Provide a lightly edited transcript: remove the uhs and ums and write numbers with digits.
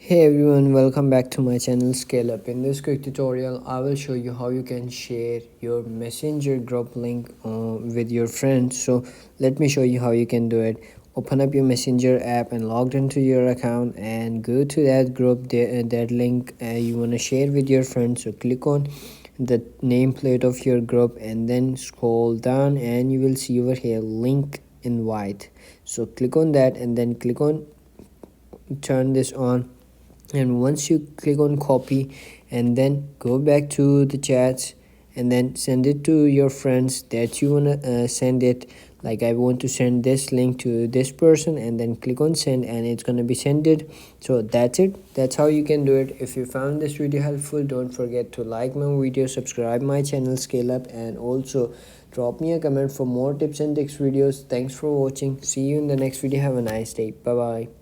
Hey everyone, welcome back to my channel Scale Up. In this quick tutorial, I will show you how you can share your messenger group link with your friends. So let me show you how you can do it. Open up your messenger app and log into your account and go to that group, that link you want to share with your friends. So click on the nameplate of your group and then scroll down and you will see over here link invite. So click on that and then click on turn this on, and once you click on copy and then go back to the chats and then send it to your friends that you want to send it. Like I want to send this link to this person, and then click on send and it's going to be sent it. So that's it. That's how you can do it. If you found this video helpful, don't forget to like my video, subscribe my channel Scale Up, and also drop me a comment for more tips and tricks videos. Thanks for watching. See you in the next video. Have a nice day. Bye bye.